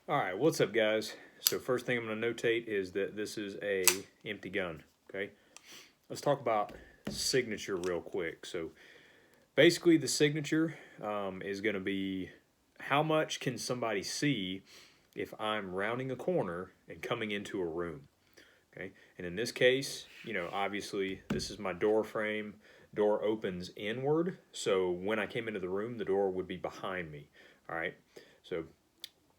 All right, what's up, guys? So first thing I'm going to notate is that this is a empty gun. Okay, let's talk about signature real quick. So basically, the signature is going to be how much can somebody see if I'm rounding a corner and coming into a room. Okay, and in this case, obviously this is my door frame. Door opens inward, so when I came into the room, the door would be behind me. All right, so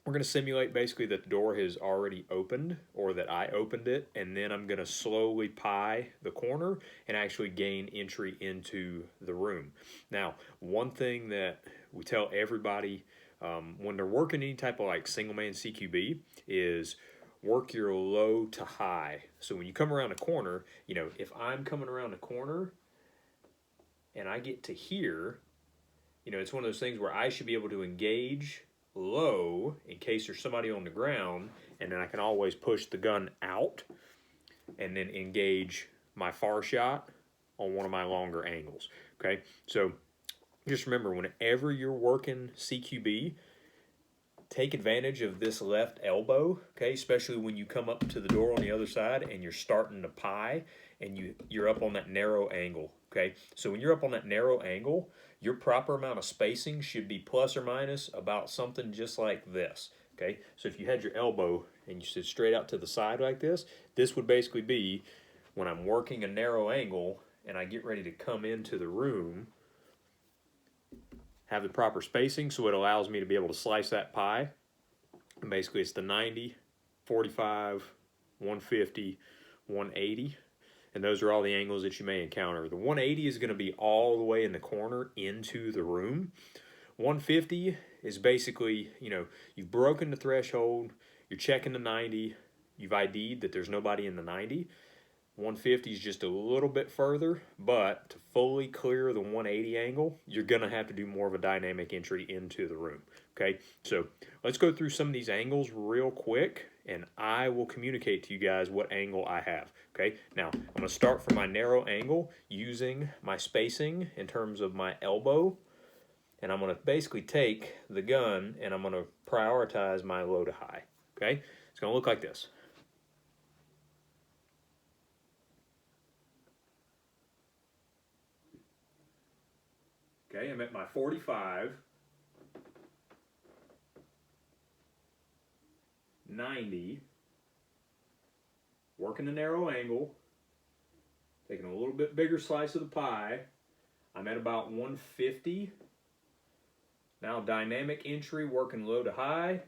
we're going to simulate basically that the door has already opened or that I opened it, and then I'm going to slowly pie the corner and actually gain entry into the room. Now, one thing that we tell everybody when they're working any type of like single man CQB is work your low to high. So when you come around a corner, if I'm coming around a corner and I get to here, it's one of those things where I should be able to engage low in case there's somebody on the ground, and then I can always push the gun out and then engage my far shot on one of my longer angles. Okay, so just remember, whenever you're working CQB, take advantage of this left elbow, okay, especially when you come up to the door on the other side and you're starting to pie and you're up on that narrow angle, okay? So when you're up on that narrow angle, your proper amount of spacing should be plus or minus about something just like this, okay? So if you had your elbow and you stood straight out to the side like this would basically be when I'm working a narrow angle and I get ready to come into the room, have the proper spacing so it allows me to be able to slice that pie. And basically it's the 90, 45, 150, 180. And those are all the angles that you may encounter. The 180 is going to be all the way in the corner into the room. 150 is basically, you've broken the threshold, you're checking the 90, you've ID'd that there's nobody in the 90. 150 is just a little bit further, but to fully clear the 180 angle, you're going to have to do more of a dynamic entry into the room. Okay, so let's go through some of these angles real quick, and I will communicate to you guys what angle I have. Okay, now I'm going to start from my narrow angle using my spacing in terms of my elbow, and I'm going to basically take the gun and I'm going to prioritize my low to high. Okay, it's going to look like this. Okay, I'm at my 45, 90, working the narrow angle, taking a little bit bigger slice of the pie. I'm at about 150. Now dynamic entry, working low to high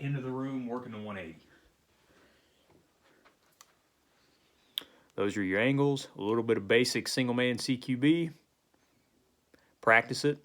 into the room, working to 180. Those are your angles. A little bit of basic single man CQB. Practice it.